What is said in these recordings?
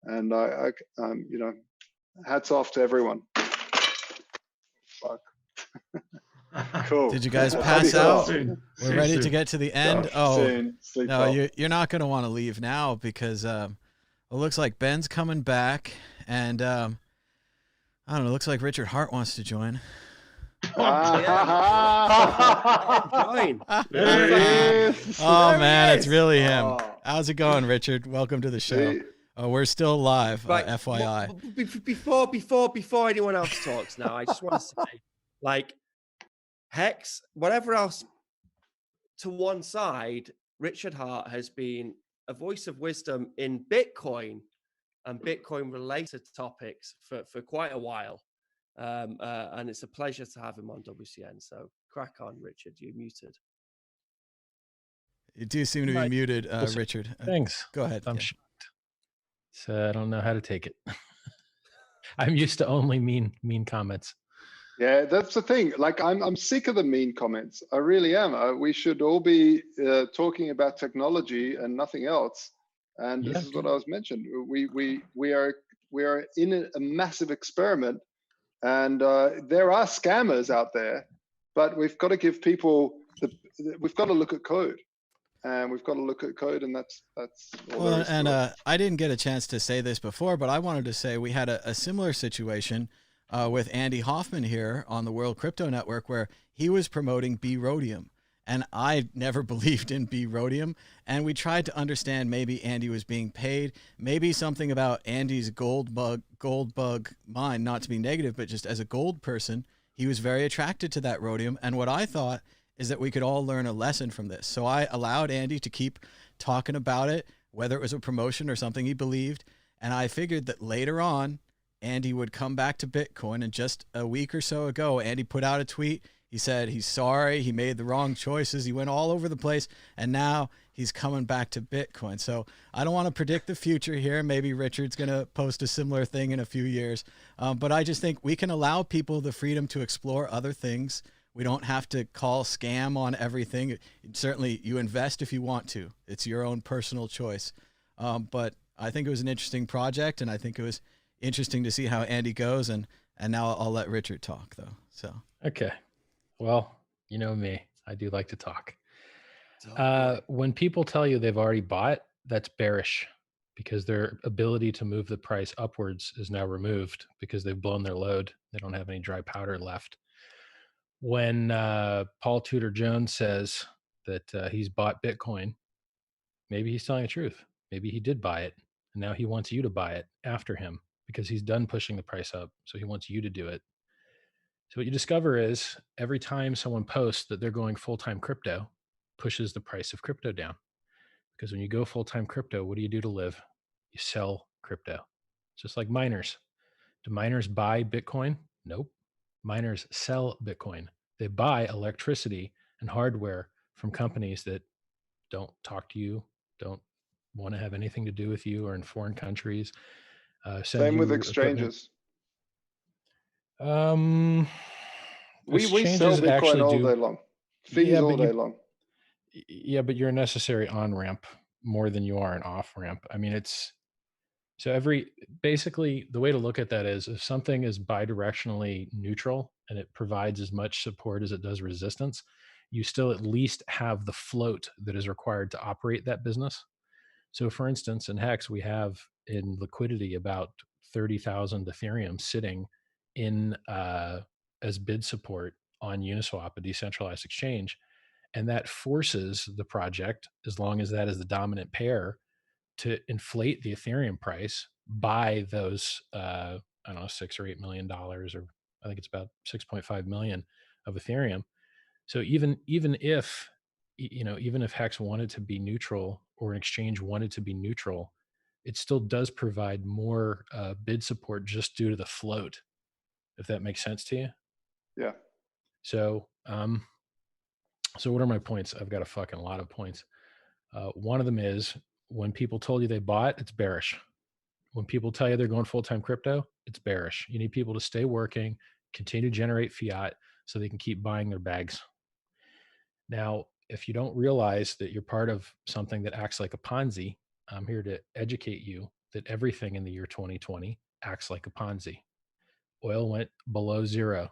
And hats off to everyone. Fuck. Cool. Did you guys pass out? We're ready to get to the end. No, you're not going to want to leave now because it looks like Ben's coming back, and I don't know. It looks like Richard Hart wants to join. Join. Oh man, it's really him. How's it going, Richard? Welcome to the show. We're still live, right. FYI. Before anyone else talks now, I just want to say, like, Hex, whatever else to one side, Richard Hart has been a voice of wisdom in Bitcoin and Bitcoin related topics for quite a while. And it's a pleasure to have him on WCN. So crack on, Richard. You're muted. You do seem to be muted, Richard. Thanks. Go ahead. I'm shocked. So I don't know how to take it. I'm used to only mean comments. Yeah, that's the thing. Like, I'm sick of the mean comments. I really am. We should all be talking about technology and nothing else. And this is what I was mentioned. We are in a massive experiment, and there are scammers out there, but we've got to give people we've got to look at code. And we've got to look at code, and that's all there is to it. I didn't get a chance to say this before, but I wanted to say we had a similar situation with Andy Hoffman here on the World Crypto Network, where he was promoting B-Rhodium, and I never believed in B-Rhodium, and we tried to understand maybe Andy was being paid, maybe something about Andy's gold bug mine, not to be negative, but just as a gold person, he was very attracted to that rhodium, and what I thought is that we could all learn a lesson from this. So I allowed Andy to keep talking about it, whether it was a promotion or something he believed. And I figured that later on, Andy would come back to Bitcoin. And just a week or so ago, Andy put out a tweet. He said he's sorry, he made the wrong choices. He went all over the place, and now he's coming back to Bitcoin. So I don't want to predict the future here. Maybe Richard's going to post a similar thing in a few years. But I just think we can allow people the freedom to explore other things. We don't have to call scam on everything. Certainly, you invest if you want to. It's your own personal choice. But I think it was an interesting project, and I think it was interesting to see how Andy goes. And now I'll let Richard talk, though. So okay. Well, you know me. I do like to talk. When people tell you they've already bought, that's bearish, because their ability to move the price upwards is now removed because they've blown their load. They don't have any dry powder left. When Paul Tudor Jones says that he's bought Bitcoin, maybe he's telling the truth. Maybe he did buy it, and now he wants you to buy it after him because he's done pushing the price up. So he wants you to do it. So what you discover is every time someone posts that they're going full-time crypto, pushes the price of crypto down. Because when you go full-time crypto, what do you do to live? You sell crypto. It's just like miners. Do miners buy Bitcoin? Nope. Miners sell Bitcoin. They buy electricity and hardware from companies that don't talk to you, don't want to have anything to do with you, or in foreign countries. Same with exchanges. We sell Bitcoin all day long. Fees all day long. Yeah, but you're a necessary on-ramp more than you are an off-ramp. I mean, basically the way to look at that is if something is bidirectionally neutral and it provides as much support as it does resistance, you still at least have the float that is required to operate that business. So for instance, in Hex, we have in liquidity about 30,000 Ethereum sitting in as bid support on Uniswap, a decentralized exchange. And that forces the project, as long as that is the dominant pair, to inflate the Ethereum price by those, I don't know, $6 or $8 million, or I think it's about 6.5 million of Ethereum. So even if Hex wanted to be neutral, or an exchange wanted to be neutral, it still does provide more bid support just due to the float, if that makes sense to you. Yeah. So, so what are my points? I've got a fucking lot of points. One of them is, when people told you they bought, it's bearish. When people tell you they're going full-time crypto, it's bearish. You need people to stay working, continue to generate fiat so they can keep buying their bags. Now, if you don't realize that you're part of something that acts like a Ponzi, I'm here to educate you that everything in the year 2020 acts like a Ponzi. Oil went below zero.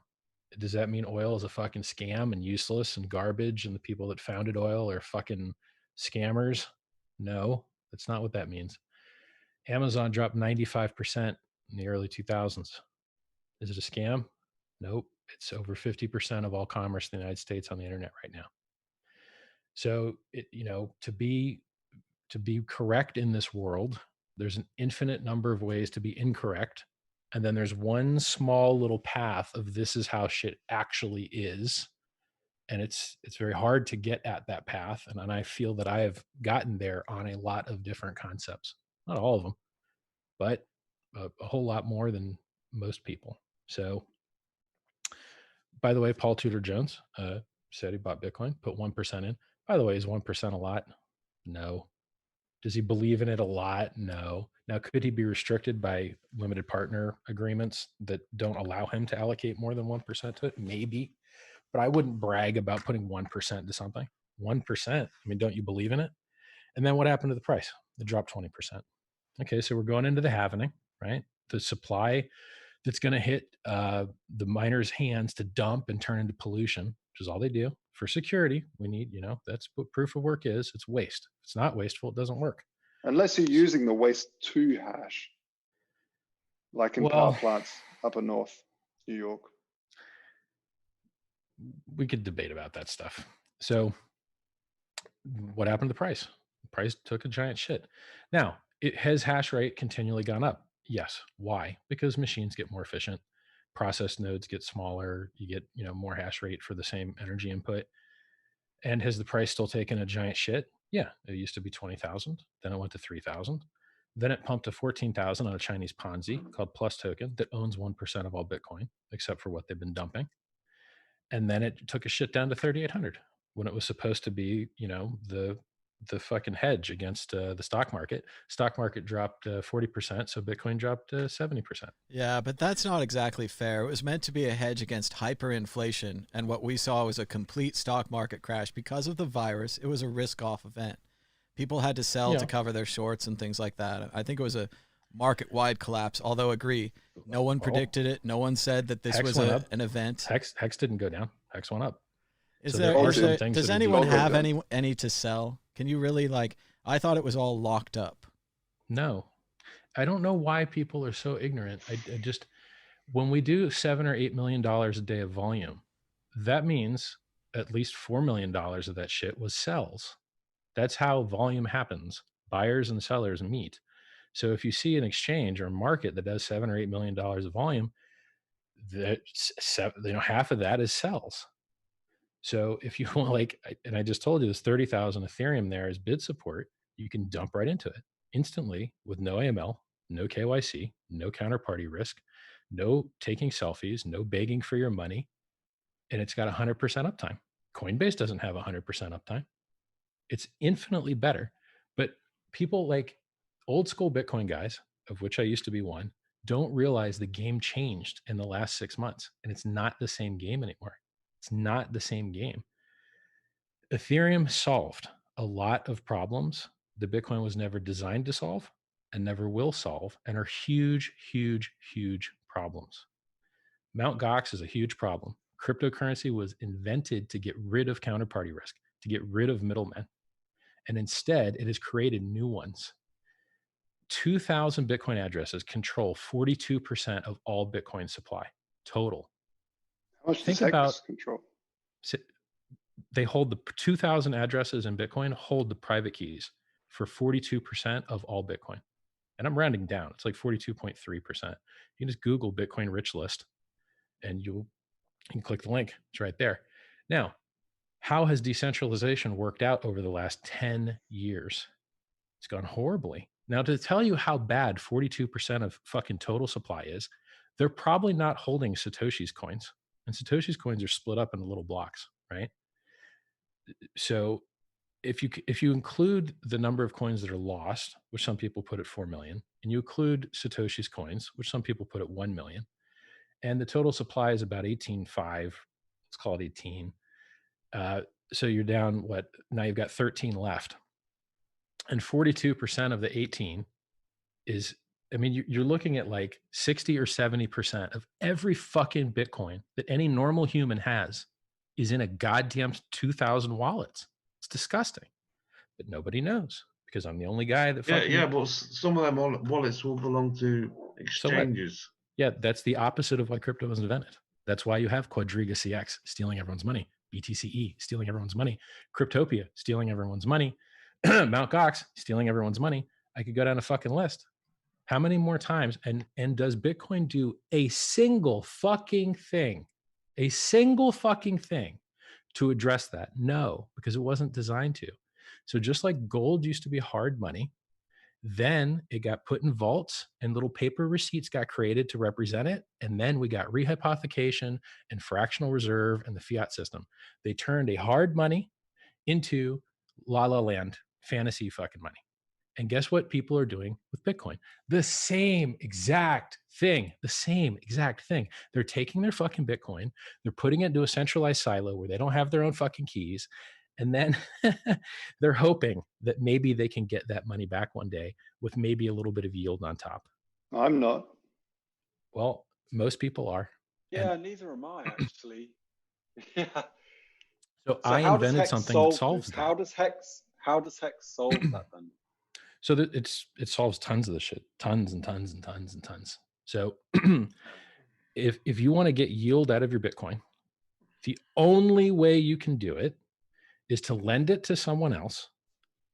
Does that mean oil is a fucking scam and useless and garbage and the people that founded oil are fucking scammers? No, that's not what that means. Amazon dropped 95% in the early 2000s. Is it a scam? Nope. It's over 50% of all commerce in the United States on the internet right now. So, to be correct in this world, there's an infinite number of ways to be incorrect. And then there's one small little path of this is how shit actually is. And it's very hard to get at that path. And I feel that I have gotten there on a lot of different concepts. Not all of them, but a whole lot more than most people. So, by the way, Paul Tudor Jones said he bought Bitcoin, put 1% in. By the way, is 1% a lot? No. Does he believe in it a lot? No. Now, could he be restricted by limited partner agreements that don't allow him to allocate more than 1% to it? Maybe. But I wouldn't brag about putting 1% to something. 1%. I mean, don't you believe in it? And then what happened to the price? It dropped 20%. Okay, so we're going into the halvening, right? The supply that's going to hit the miners' hands to dump and turn into pollution, which is all they do. For security, we need, that's what proof of work is. It's waste. If it's not wasteful, it doesn't work. Unless you're using the waste to hash, like in power plants up in North New York. We could debate about that stuff. So what happened to the price? The price took a giant shit. Now, has hash rate continually gone up? Yes. Why? Because machines get more efficient, process nodes get smaller, you get, more hash rate for the same energy input. And has the price still taken a giant shit? Yeah. It used to be 20,000, then it went to 3,000. Then it pumped to 14,000 on a Chinese Ponzi called Plus Token that owns 1% of all Bitcoin, except for what they've been dumping. And then it took a shit down to 3,800 when it was supposed to be, the fucking hedge against the stock market. Stock market dropped 40%, so Bitcoin dropped 70%. Yeah, but that's not exactly fair. It was meant to be a hedge against hyperinflation, and what we saw was a complete stock market crash because of the virus. It was a risk-off event. People had to sell to cover their shorts and things like that. I think it was a market-wide collapse, although agree, no one predicted it. No one said that this Hex was an event. Hex didn't go down. Hex went up. Does anyone have any to sell? Can you really I thought it was all locked up. No, I don't know why people are so ignorant. I just, when we do $7 or $8 million a day of volume, that means at least $4 million of that shit was sells. That's how volume happens. Buyers and sellers meet. So if you see an exchange or a market that does $7 or $8 million of volume, half of that is sells. So if you want, and I just told you, this 30,000 Ethereum there is bid support. You can dump right into it instantly with no AML, no KYC, no counterparty risk, no taking selfies, no begging for your money. And it's got 100% uptime. Coinbase doesn't have 100% uptime. It's infinitely better. But people like old school Bitcoin guys, of which I used to be one, don't realize the game changed in the last 6 months. And it's not the same game anymore. It's not the same game. Ethereum solved a lot of problems that Bitcoin was never designed to solve and never will solve, and are huge, huge, huge problems. Mt. Gox is a huge problem. Cryptocurrency was invented to get rid of counterparty risk, to get rid of middlemen. And instead, it has created new ones. 2,000 Bitcoin addresses control 42% of all Bitcoin supply total. How much does Hex control? They hold the 2,000 addresses in Bitcoin, hold the private keys for 42% of all Bitcoin. And I'm rounding down. It's like 42.3%. You can just Google Bitcoin rich list and you can click the link. It's right there. Now, how has decentralization worked out over the last 10 years? It's gone horribly. Now, to tell you how bad 42% of fucking total supply is, they're probably not holding Satoshi's coins. And Satoshi's coins are split up into little blocks, right? So if you include the number of coins that are lost, which some people put at 4 million, and you include Satoshi's coins, which some people put at 1 million, and the total supply is about 18.5, let's call it 18. So you're down now you've got 13 left. And 42% of the 18 is, I mean, you're looking at like 60 or 70% of every fucking Bitcoin that any normal human has is in a goddamn 2,000 wallets. It's disgusting, but nobody knows because I'm the only guy that fucking. Yeah, but some of them wallets will belong to exchanges. So yeah, that's the opposite of why crypto was invented. That's why you have Quadriga CX stealing everyone's money, BTCE stealing everyone's money, Cryptopia stealing everyone's money, Mt. Gox stealing everyone's money. I could go down a fucking list. How many more times? And does Bitcoin do a single fucking thing to address that? No, because it wasn't designed to. So just like gold used to be hard money, then it got put in vaults and little paper receipts got created to represent it. And then we got rehypothecation and fractional reserve and the fiat system. They turned a hard money into la la land fantasy fucking money. And guess what people are doing with Bitcoin? The same exact thing. They're taking their fucking Bitcoin, they're putting it into a centralized silo where they don't have their own fucking keys. And then they're hoping that maybe they can get that money back one day with maybe a little bit of yield on top. I'm not. Well, most people are. Yeah, neither am I actually. Yeah. So I invented something that solves that. How does Hex solve that then? So that it solves tons of the shit, tons and tons and tons and tons. So if you want to get yield out of your Bitcoin, the only way you can do it is to lend it to someone else,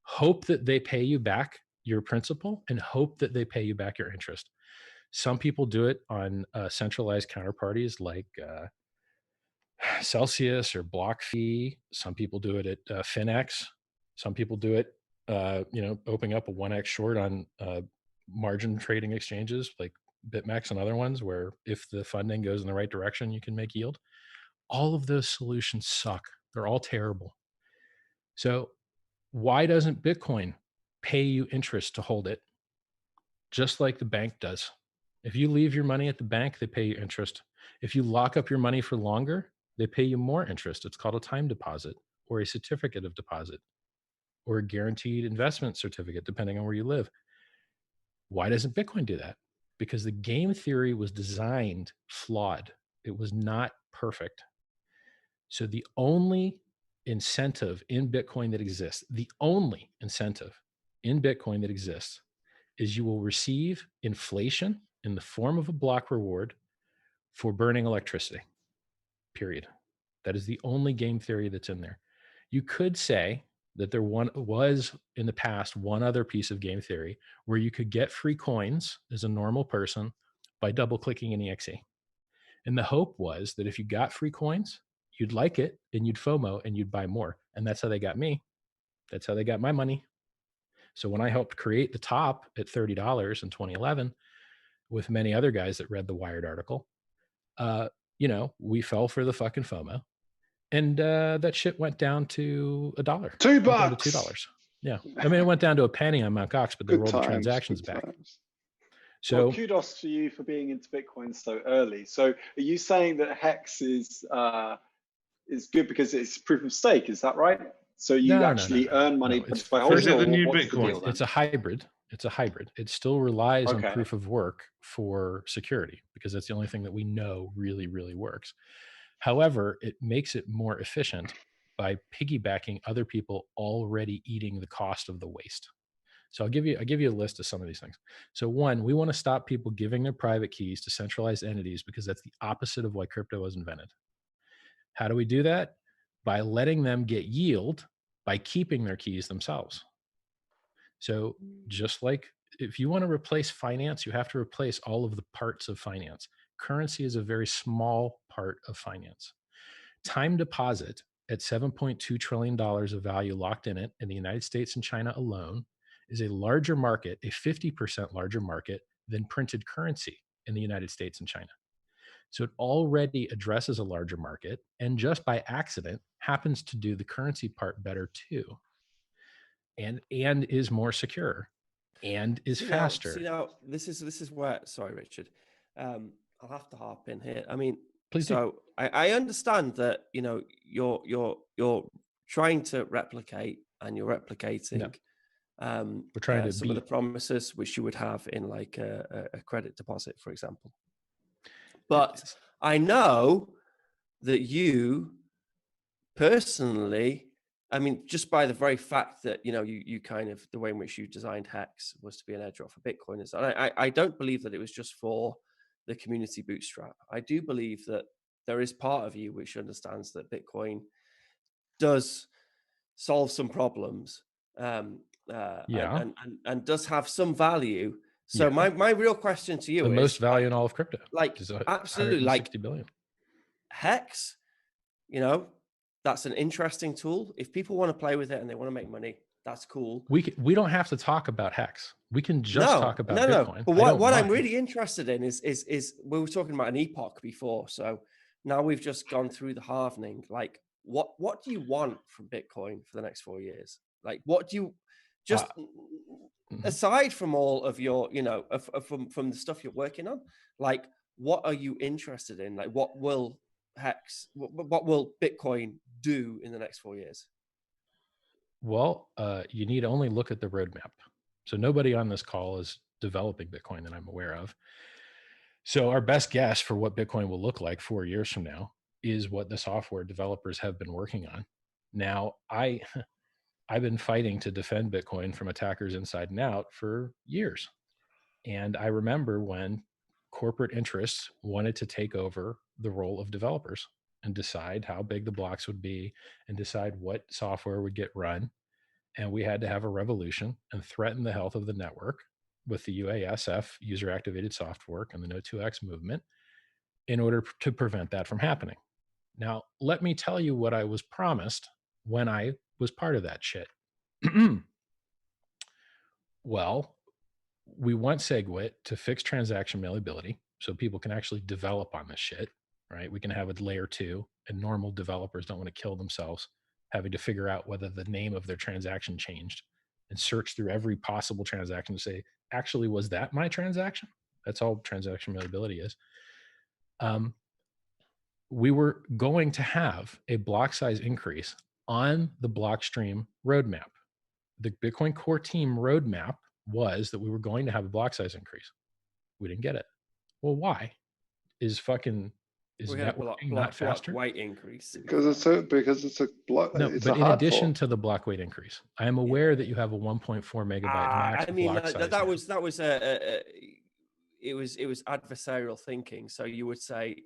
hope that they pay you back your principal, and hope that they pay you back your interest. Some people do it on centralized counterparties like Celsius or BlockFi. Some people do it at Finex. Some people do it, opening up a 1x short on margin trading exchanges like BitMEX and other ones, where if the funding goes in the right direction, you can make yield. All of those solutions suck. They're all terrible. So why doesn't Bitcoin pay you interest to hold it? Just like the bank does. If you leave your money at the bank, they pay you interest. If you lock up your money for longer, they pay you more interest. It's called a time deposit or a certificate of deposit or a guaranteed investment certificate, depending on where you live. Why doesn't Bitcoin do that? Because the game theory was designed flawed. It was not perfect. So the only incentive in Bitcoin that exists, is you will receive inflation in the form of a block reward for burning electricity, period. That is the only game theory that's in there. You could say that there was in the past one other piece of game theory where you could get free coins as a normal person by double clicking an exe. And the hope was that if you got free coins, you'd like it and you'd FOMO and you'd buy more. And that's how they got me. That's how they got my money. So when I helped create the top at $30 in 2011 with many other guys that read the Wired article, we fell for the fucking FOMO. And that shit went down to $1. $2. Down to $2. Yeah. I mean, it went down to a penny on Mt. Gox, but they rolled the transactions back. So well, kudos to you for being into Bitcoin so early. So are you saying that Hex is good because it's proof of stake? Is that right? So you actually earn money by holding. Is it the new Bitcoin? It's a hybrid. It still relies on proof of work for security because that's the only thing that we know really, really works. However, it makes it more efficient by piggybacking other people already eating the cost of the waste. So I'll give you a list of some of these things. So one, we want to stop people giving their private keys to centralized entities because that's the opposite of why crypto was invented. How do we do that? By letting them get yield by keeping their keys themselves. So just like if you want to replace finance, you have to replace all of the parts of finance. Currency is a very small part of finance. Time deposit at $7.2 trillion of value locked in it in the United States and China alone is a larger market, a 50% larger market than printed currency in the United States and China. So it already addresses a larger market and just by accident happens to do the currency part better too. And is more secure and is faster. Now, this is where, sorry, Richard, I'll have to harp in here. I mean, please do. I understand that, you're trying to replicate and you're replicating We're trying to some of the promises which you would have in like a credit deposit, for example. But I know that you personally, I mean, just by the very fact that, you kind of, the way in which you designed Hex was to be an airdrop for Bitcoiners. And I don't believe that it was just for the community bootstrap. I do believe that there is part of you which understands that Bitcoin does solve some problems, and does have some value. So my real question to you is the most value in all of crypto. Like, absolutely, like billion. Hex, that's an interesting tool. If people want to play with it and they want to make money, that's cool. We don't have to talk about Hex. We can just talk about Bitcoin. But what I'm really interested in is we were talking about an epoch before. So now we've just gone through the halvening. Like, what do you want from Bitcoin for the next 4 years? Like, what do you just aside from all of your, from the stuff you're working on, like, what are you interested in? Like, what will Hex, what will Bitcoin do in the next 4 years? Well, you need to only look at the roadmap. So nobody on this call is developing Bitcoin that I'm aware of. So our best guess for what Bitcoin will look like 4 years from now is what the software developers have been working on. Now, I've been fighting to defend Bitcoin from attackers inside and out for years. And I remember when corporate interests wanted to take over the role of developers and decide how big the blocks would be and decide what software would get run. And we had to have a revolution and threaten the health of the network with the UASF, user activated soft fork, and the No2X movement in order to prevent that from happening. Now, let me tell you what I was promised when I was part of that shit. Well, we want SegWit to fix transaction malleability so people can actually develop on this shit, right? We can have a layer 2, and normal developers don't want to kill themselves having to figure out whether the name of their transaction changed and search through every possible transaction to say, actually, was that my transaction? That's all transaction malleability is. We were going to have a block size increase on the Blockstream roadmap. The Bitcoin core team roadmap was that we were going to have a block size increase. We didn't get it. Well, why? Is networking not faster? Block weight increase. Because it's a block. No, it's but a in hard addition fork. to the block weight increase, I am aware that you have a 1.4 megabyte max block size. It was adversarial thinking. So you would say,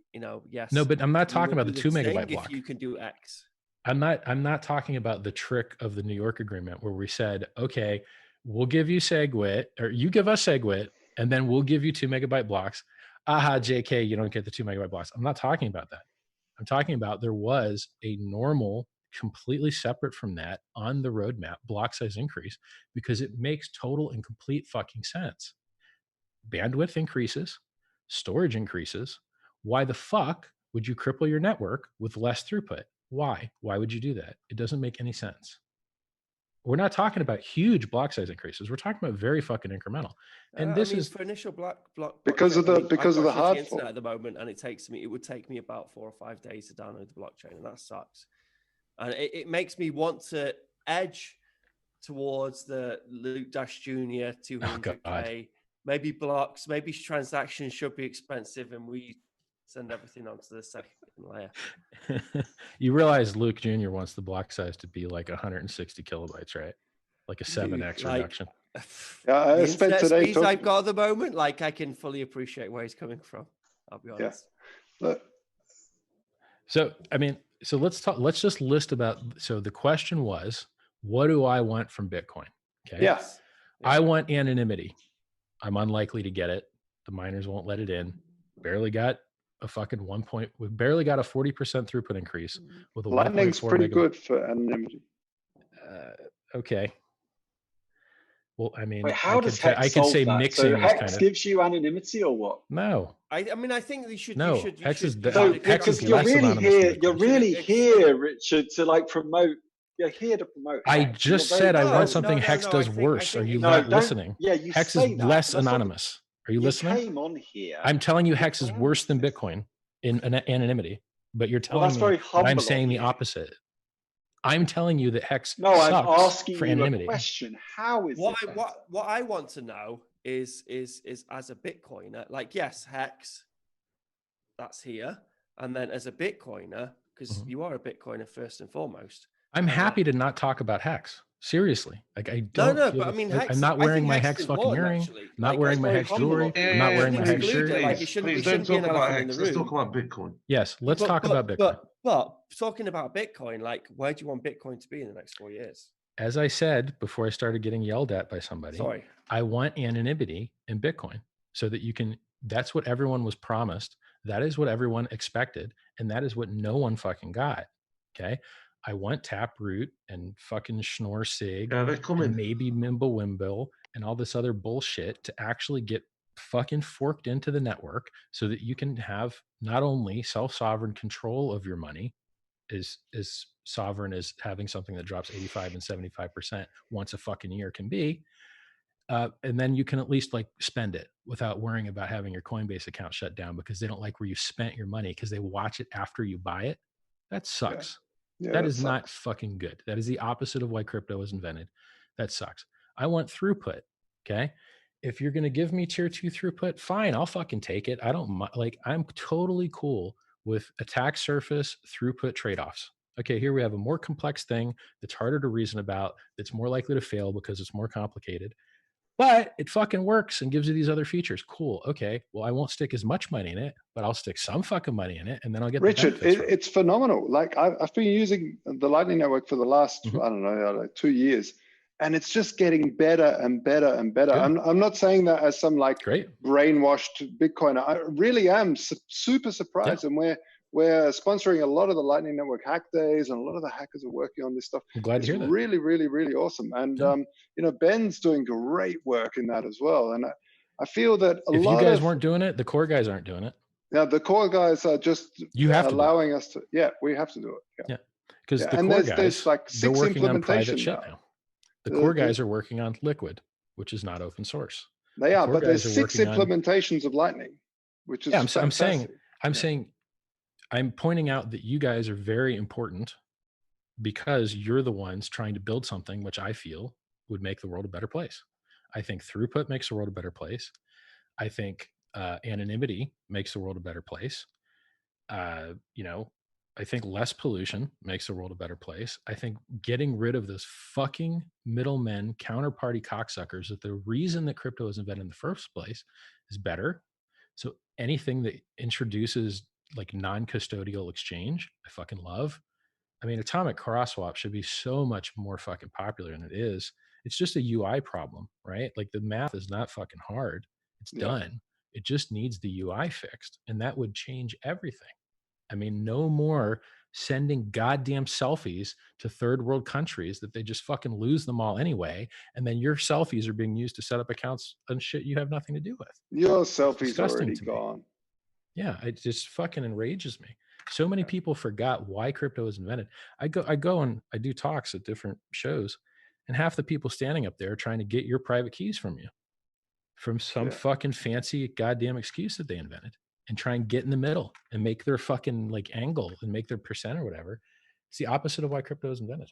yes. No, but I'm not talking about the 2 megabyte block. If you can do X. I'm not talking about the trick of the New York agreement where we said, okay, we'll give you SegWit, or you give us SegWit, and then we'll give you 2 megabyte blocks. Aha, JK, you don't get the 2 megabyte blocks. I'm not talking about that. I'm talking about there was a normal, completely separate from that on the roadmap block size increase because it makes total and complete fucking sense. Bandwidth increases, storage increases. Why the fuck would you cripple your network with less throughput? Why? Why would you do that? It doesn't make any sense. We're not talking about huge block size increases. We're talking about very fucking incremental. And this is for initial block because of the hard internet at the moment, and it would take me about 4 or 5 days to download the blockchain, and that sucks. And it makes me want to edge towards the Luke Dash Jr. 200K. Maybe blocks, maybe transactions should be expensive, and we send everything onto the second layer. You realize Luke Jr. wants the block size to be like 160 kilobytes, right? Like a 7x reduction. Yeah, I spent today talking. I've got at the moment, like, I can fully appreciate where he's coming from. I'll be honest. Yeah. So let's talk. Let's just list about. So the question was, what do I want from Bitcoin? Okay. Yes. I want anonymity. I'm unlikely to get it. The miners won't let it in. Barely got a fucking we barely got a 40% throughput increase with a Lightning's pretty good for anonymity. Okay. Well, I mean, wait, how does Hex I could say that? mixing so Hex gives you anonymity or what? No. I think they should. No. Hex is because you're really here, Richard, to like promote. You're here to promote. I just said I want something Hex does worse. Are you not listening? Yeah, you Hex say is that. less anonymous. Are you listening? You came on here. I'm telling you, Hex is worse than Bitcoin in anonymity, but you're telling me that I'm saying the opposite. I'm telling you that Hex No, I'm sucks asking for you anonymity. a question. How is it better? What I want to know is as a Bitcoiner, like, yes, Hex, that's here, and then as a Bitcoiner, because you are a Bitcoiner first and foremost. I'm happy to not talk about Hex. Seriously, like I don't. No, but I mean, Hex, I'm not wearing my Hex is fucking important, earring. actually. Not Like, wearing my very Hex humble jewelry. of you. I'm not wearing my Hex exclude it, shirt. like, it shouldn't Please be don't talk an about elephant in the Hex. Let's room. talk about Bitcoin. Yes, let's talk about Bitcoin. But talking about Bitcoin, like, where do you want Bitcoin to be in the next 4 years? As I said before I started getting yelled at by somebody, Sorry. I want anonymity in Bitcoin so that you can, that's what everyone was promised. That is what everyone expected. And that is what no one fucking got. Okay. I want Taproot and fucking Schnorr Sig Yeah, they're coming. and maybe Mimblewimble and all this other bullshit to actually get fucking forked into the network so that you can have not only self-sovereign control of your money, is sovereign as having something that drops 85 and 75% once a fucking year can be. And then you can at least like spend it without worrying about having your Coinbase account shut down because they don't like where you spent your money because they watch it after you buy it. That sucks. Yeah, that that is not sucks. fucking good. That is the opposite of why crypto was invented. That sucks. I want throughput. Okay. If you're going to give me tier 2 throughput, fine, I'll fucking take it. I don't like, I'm totally cool with attack surface throughput trade-offs. Okay, here we have a more complex thing that's harder to reason about, that's more likely to fail because it's more complicated, but it fucking works and gives you these other features. Cool. Okay, well, I won't stick as much money in it, but I'll stick some fucking money in it, and then I'll get Richard, the benefits from it. it's phenomenal. Like I've been using the Lightning Network for the last, I don't know, like 2 years, and it's just getting better and better and better. I'm not saying that as some like brainwashed Bitcoiner. I really am super surprised, and we're sponsoring a lot of the Lightning Network hack days, and a lot of the hackers are working on this stuff. I'm glad to hear that. Really, really, really awesome. And you know, Ben's doing great work in that as well. And I feel that if you guys weren't doing it, the core guys aren't doing it. Yeah, the core guys are just allowing us to. Yeah, we have to do it. Yeah, because the core guys, there's like 6 they're working on private implementations shit now. The core guys are working on Liquid, which is not open source. They are, but there's 6 implementations of Lightning, which is fantastic. I'm pointing out that you guys are very important because you're the ones trying to build something which I feel would make the world a better place. I think throughput makes the world a better place. I think anonymity makes the world a better place. You know, I think less pollution makes the world a better place. I think getting rid of those fucking middlemen, counterparty cocksuckers, that the reason that crypto was invented in the first place is better. So anything that introduces like non-custodial exchange, I fucking love. I mean, atomic cross swap should be so much more fucking popular than it is. It's just a UI problem, right? Like the math is not fucking hard. It's done. It just needs the UI fixed, and that would change everything. I mean, no more sending goddamn selfies to third world countries that they just fucking lose them all anyway. And then your selfies are being used to set up accounts and shit you have nothing to do with. Your selfies are already gone. Yeah, it just fucking enrages me. So many people forgot why crypto was invented. I go and I do talks at different shows, and half the people standing up there are trying to get your private keys from you, from some fucking fancy goddamn excuse that they invented, and try and get in the middle and make their fucking like angle and make their percent or whatever. It's the opposite of why crypto was invented.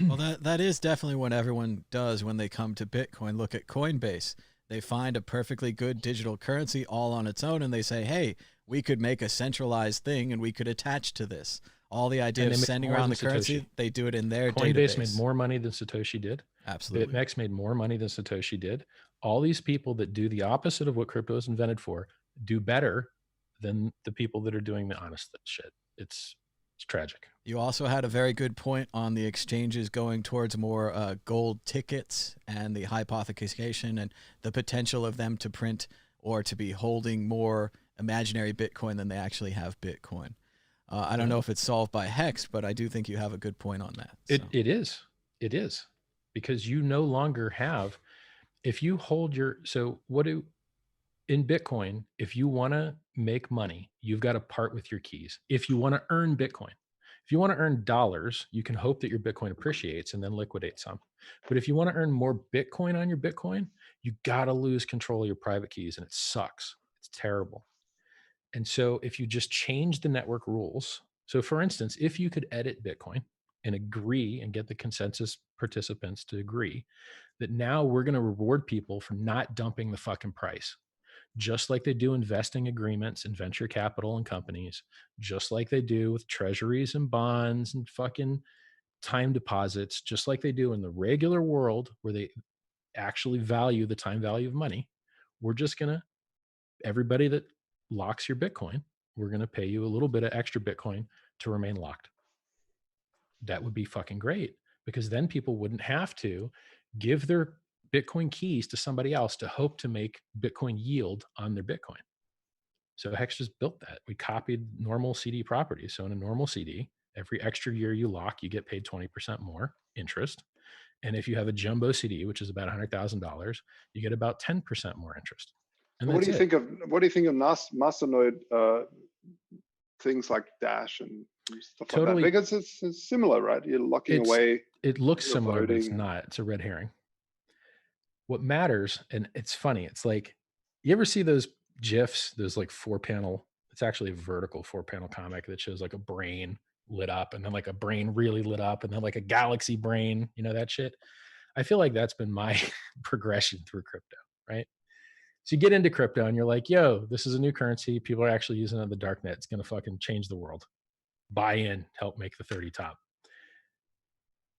Well, that is definitely what everyone does when they come to Bitcoin. Look at Coinbase. They find a perfectly good digital currency all on its own, and they say, hey, we could make a centralized thing and we could attach to this. All the idea of sending around the currency, they do it in their Coinbase database. made more money than Satoshi did. Absolutely. BitMEX made more money than Satoshi did. All these people that do the opposite of what crypto is invented for do better than the people that are doing the honest shit. It's tragic. You also had a very good point on the exchanges going towards more gold tickets and the hypothecation and the potential of them to print or to be holding more imaginary Bitcoin than they actually have Bitcoin. I don't know if it's solved by Hex, but I do think you have a good point on that. So. It is because you no longer have, if you hold your, in Bitcoin, if you want to make money, you've got to part with your keys. If you want to earn Bitcoin, if you want to earn dollars, you can hope that your Bitcoin appreciates and then liquidate some. But if you want to earn more Bitcoin on your Bitcoin, you got to lose control of your private keys, and it sucks. It's terrible. And so if you just change the network rules, so for instance, if you could edit Bitcoin and agree and get the consensus participants to agree that now we're going to reward people for not dumping the fucking price, just like they do investing agreements and venture capital and companies, just like they do with treasuries and bonds and fucking time deposits, just like they do in the regular world where they actually value the time value of money. We're just going to, everybody that locks your Bitcoin, we're going to pay you a little bit of extra Bitcoin to remain locked. That would be fucking great, because then people wouldn't have to give their Bitcoin keys to somebody else to hope to make Bitcoin yield on their Bitcoin. So Hex just built that. We copied normal CD properties. So in a normal CD, every extra year you lock, you get paid 20% more interest. And if you have a jumbo CD, which is about $100,000, you get about 10% more interest. And what do you think of masternode things like Dash and stuff Totally. like that? Because it's similar, right? You're locking away. It looks similar, but it's voting. not. It's a red herring. What matters, and it's funny, it's like, you ever see those GIFs, those like 4-panel, it's actually a vertical 4-panel comic that shows like a brain lit up and then like a brain really lit up and then like a galaxy brain, you know, that shit. I feel like that's been my progression through crypto, right? So you get into crypto and you're like, yo, this is a new currency. People are actually using it on the dark net. It's going to fucking change the world. Buy in, help make the 30 top.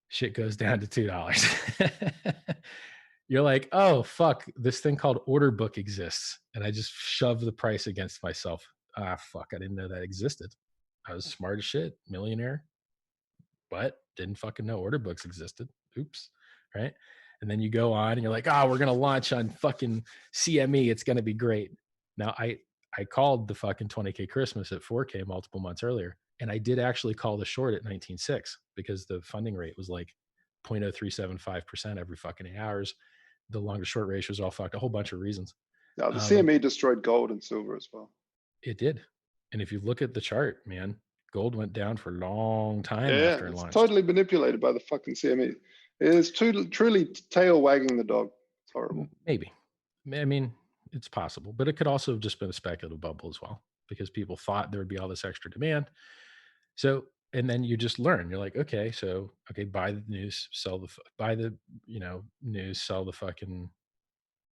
Shit goes down to $2. You're like, oh, fuck, this thing called order book exists. And I just shove the price against myself. Ah, fuck, I didn't know that existed. I was smart as shit, millionaire, but didn't fucking know order books existed. Oops, right? And then you go on and you're like, oh, we're going to launch on fucking CME. It's going to be great. Now, I called the fucking 20K Christmas at 4K multiple months earlier. And I did actually call the short at 19.6 because the funding rate was like 0.0375% every fucking 8 hours. The long to short ratios all fucked, a whole bunch of reasons. Yeah, the CME destroyed gold and silver as well. It did. And if you look at the chart, man, gold went down for a long time Yeah, after it it's launched. totally manipulated by the fucking CME. It is truly tail wagging the dog. It's horrible. Maybe. I mean, it's possible, but it could also have just been a speculative bubble as well, because people thought there would be all this extra demand. So, and then you just learn. You're like, okay, buy the news, buy the, news, sell the fucking,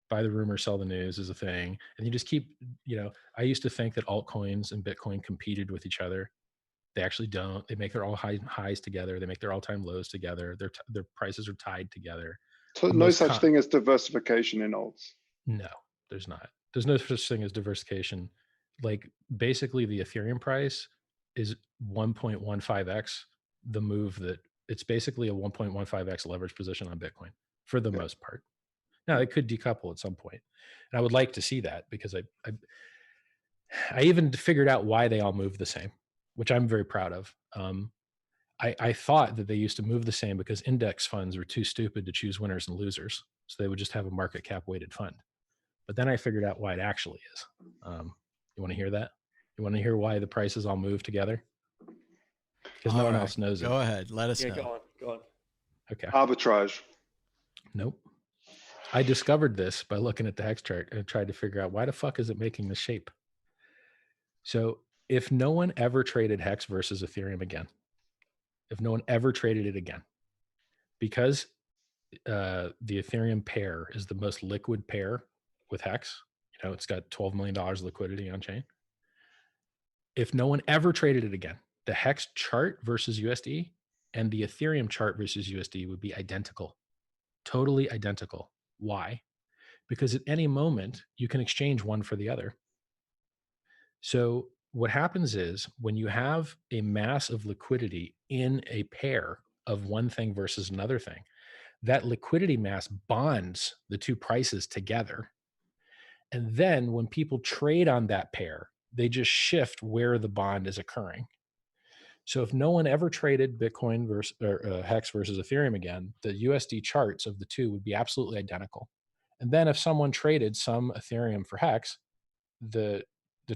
buy the rumor, sell the news is a thing. And you just keep, I used to think that altcoins and Bitcoin competed with each other. They actually don't. They make their all highs together. They make their all-time lows together. Their prices are tied together. So no such thing as diversification in alts. No, there's not. There's no such thing as diversification. Like basically the Ethereum price is 1.15x the move that it's basically a 1.15x leverage position on Bitcoin for the most part. Now it could decouple at some point. And I would like to see that, because I even figured out why they all move the same, which I'm very proud of. I thought that they used to move the same because index funds were too stupid to choose winners and losers. So they would just have a market cap weighted fund. But then I figured out why it actually is. You want to hear that? You want to hear why the prices all move together? Because no one else knows it. Go ahead. Let us know. Go on. Okay. Arbitrage. Nope. I discovered this by looking at the hex chart and tried to figure out why the fuck is it making the shape. So if no one ever traded Hex versus Ethereum again, if no one ever traded it again, because the Ethereum pair is the most liquid pair with Hex, it's got $12 million liquidity on chain. If no one ever traded it again, the Hex chart versus USD and the Ethereum chart versus USD would be identical, totally identical. Why? Because at any moment you can exchange one for the other. So what happens is when you have a mass of liquidity in a pair of one thing versus another thing, that liquidity mass bonds the two prices together. And then when people trade on that pair, they just shift where the bond is occurring. So if no one ever traded Bitcoin versus Hex versus Ethereum again, the USD charts of the two would be absolutely identical. And then if someone traded some Ethereum for Hex, the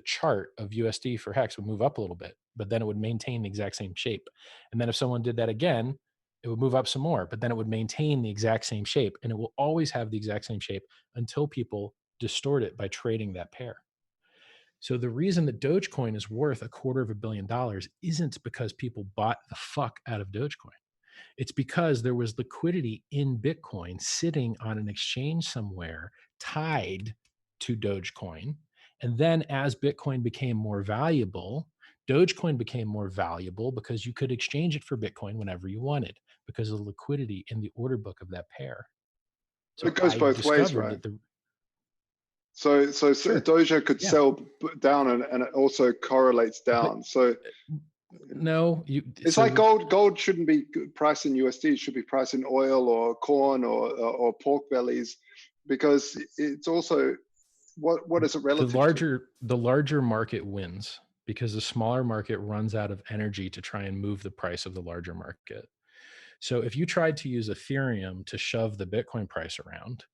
chart of USD for Hex would move up a little bit, but then it would maintain the exact same shape. And then if someone did that again, it would move up some more, but then it would maintain the exact same shape. And it will always have the exact same shape until people distort it by trading that pair. So the reason that Dogecoin is worth $250 million isn't because people bought the fuck out of Dogecoin. It's because there was liquidity in Bitcoin sitting on an exchange somewhere tied to Dogecoin. And then as Bitcoin became more valuable, Dogecoin became more valuable because you could exchange it for Bitcoin whenever you wanted because of the liquidity in the order book of that pair. So it goes I both ways, discovered right? that the So Sure. Doja could Yeah. sell down and it also correlates down. So no, it's like gold. Gold shouldn't be priced in USD. It should be priced in oil or corn or pork bellies, because it's also what is it relative to? The larger market wins because the smaller market runs out of energy to try and move the price of the larger market. So if you tried to use Ethereum to shove the Bitcoin price around,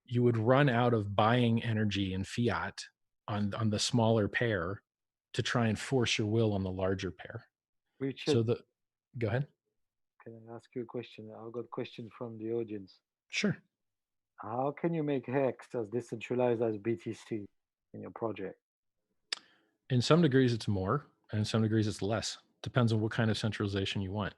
you would run out of buying energy in fiat on the smaller pair to try and force your will on the larger pair. Richard, Go ahead. can I ask you a question? I've got a question from the audience. Sure. How can you make Hex as decentralized as BTC in your project? In some degrees, it's more, and in some degrees, it's less. Depends on what kind of centralization you want.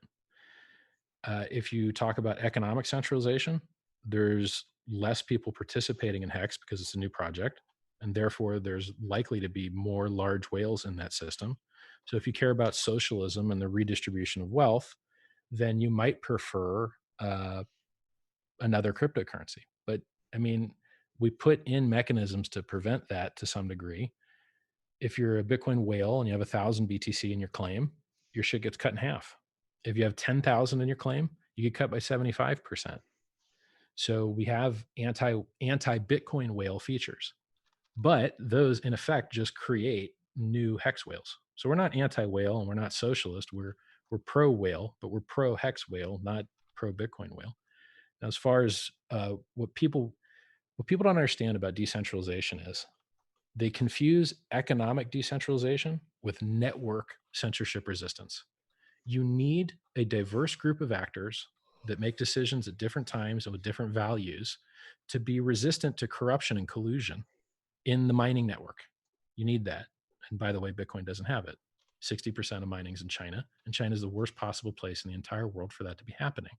If you talk about economic centralization, there's less people participating in Hex because it's a new project, and therefore there's likely to be more large whales in that system. So if you care about socialism and the redistribution of wealth, then you might prefer another cryptocurrency. But I mean, we put in mechanisms to prevent that to some degree. If you're a Bitcoin whale and you have 1,000 BTC in your claim, your shit gets cut in half. If you have 10,000 in your claim, you get cut by 75%. So we have anti-Bitcoin whale features, but those in effect just create new hex whales. So we're not anti-whale and we're not socialist. We're pro-whale, but we're pro-hex whale, not pro-Bitcoin whale. Now, as far as what people don't understand about decentralization is they confuse economic decentralization with network censorship resistance. You need a diverse group of actors that make decisions at different times and with different values to be resistant to corruption and collusion in the mining network. You need that. And by the way, Bitcoin doesn't have it. 60% of mining's in China, and China is the worst possible place in the entire world for that to be happening.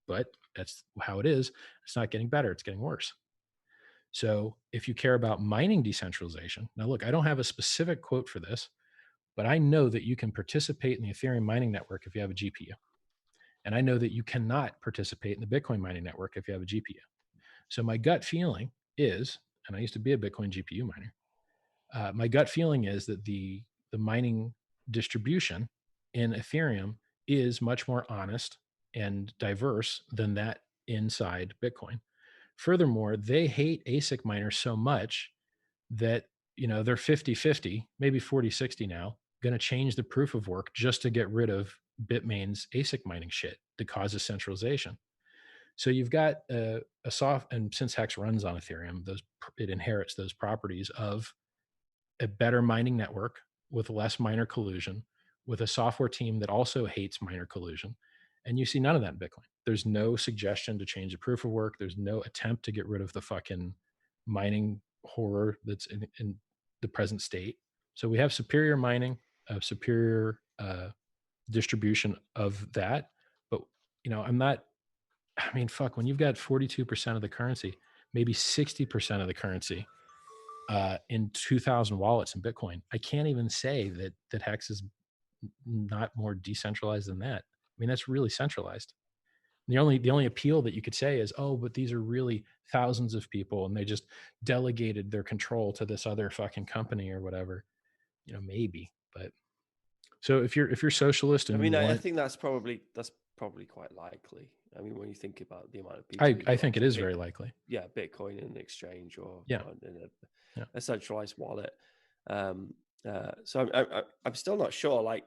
But that's how it is. It's not getting better, it's getting worse. So if you care about mining decentralization, now look, I don't have a specific quote for this, but I know that you can participate in the Ethereum mining network if you have a GPU. And I know that you cannot participate in the Bitcoin mining network if you have a GPU. So my gut feeling is, and I used to be a Bitcoin GPU miner, my gut feeling is that the mining distribution in Ethereum is much more honest and diverse than that inside Bitcoin. Furthermore, they hate ASIC miners so much that, they're 50-50, maybe 40-60 now, going to change the proof of work just to get rid of Bitmain's ASIC mining shit that causes centralization. So you've got a soft, and since Hex runs on Ethereum, it inherits those properties of a better mining network with less miner collusion, with a software team that also hates miner collusion. And you see none of that in Bitcoin. There's no suggestion to change the proof of work. There's no attempt to get rid of the fucking mining horror that's in the present state. So we have superior mining, superior distribution of that. But, when you've got 42% of the currency, maybe 60% of the currency in 2,000 wallets in Bitcoin, I can't even say that Hex is not more decentralized than that. I mean, that's really centralized. The only appeal that you could say is, oh, but these are really thousands of people and they just delegated their control to this other fucking company or whatever. Maybe. But so if you're socialist and I think that's probably quite likely. I mean, when you think about the amount of people, I think it is very likely. Yeah, Bitcoin in an exchange or in a centralized wallet. So I'm still not sure. Like,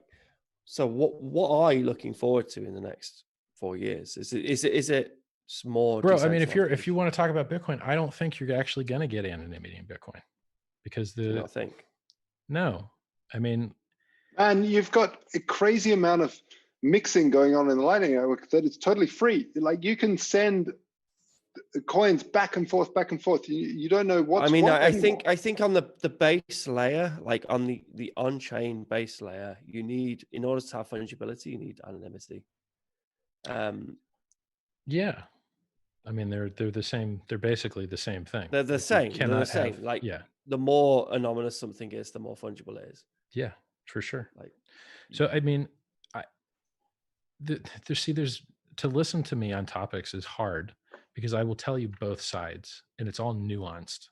so what are you looking forward to in the next 4 years? Is it more? Bro, I mean, if you want to talk about Bitcoin, I don't think you're actually going to get anonymity in Bitcoin because Do you not think? No, I mean, and you've got a crazy amount of mixing going on in the Lightning Network that it's totally free. Like you can send coins back and forth. You don't know what's what I anymore. I think on the base layer, like on the on-chain base layer, you need, in order to have fungibility, you need anonymity. Yeah. I mean, they're the same. They're basically the same thing. They're the same. They're the same. Like, yeah. The more anonymous something is, the more fungible it is. Yeah, for sure. Like, so I mean, there's to listen to me on topics is hard because I will tell you both sides, and it's all nuanced.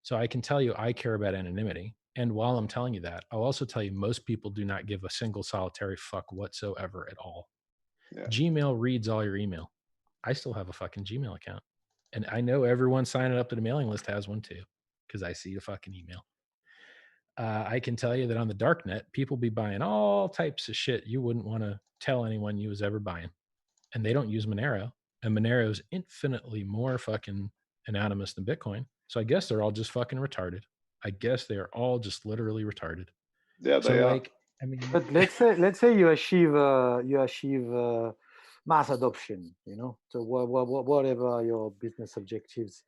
So I can tell you I care about anonymity, and while I'm telling you that, I'll also tell you most people do not give a single solitary fuck whatsoever at all. Yeah. Gmail reads all your email. I still have a fucking Gmail account. And I know everyone signing up to the mailing list has one too, because I see the fucking email. I can tell you that on the dark net, people be buying all types of shit you wouldn't want to tell anyone you was ever buying. And they don't use Monero. And Monero is infinitely more fucking anonymous than Bitcoin. So I guess they're all just fucking retarded. I guess they are all just literally retarded. Yeah, they are. Like, I mean, but let's say you achieve mass adoption, so whatever your business objectives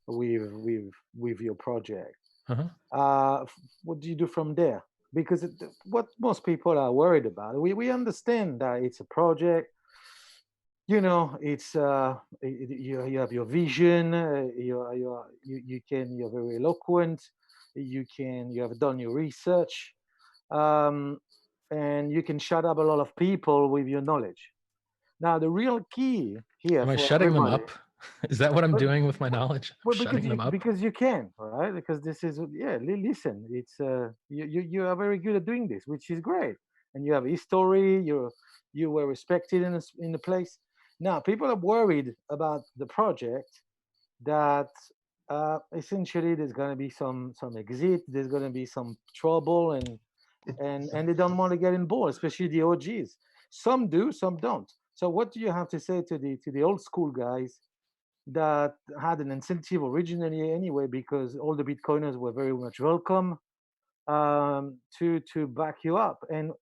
with your project. What do you do from there? Because what most people are worried about, we understand that it's a project. It's you have your vision. You're very eloquent. You have done your research, and you can shut up a lot of people with your knowledge. Now, the real key here. Am I shutting them up? Is that what I'm doing with my knowledge? Shutting them up? Because you can, right? Because this is, listen, it's you are very good at doing this, which is great. And you have history, you were respected in the place. Now, people are worried about the project that essentially there's going to be some exit, there's going to be some trouble, and they don't want to get involved, especially the OGs. Some do, some don't. So what do you have to say to the old school guys that had an incentive originally anyway, because all the Bitcoiners were very much welcome to back you up, and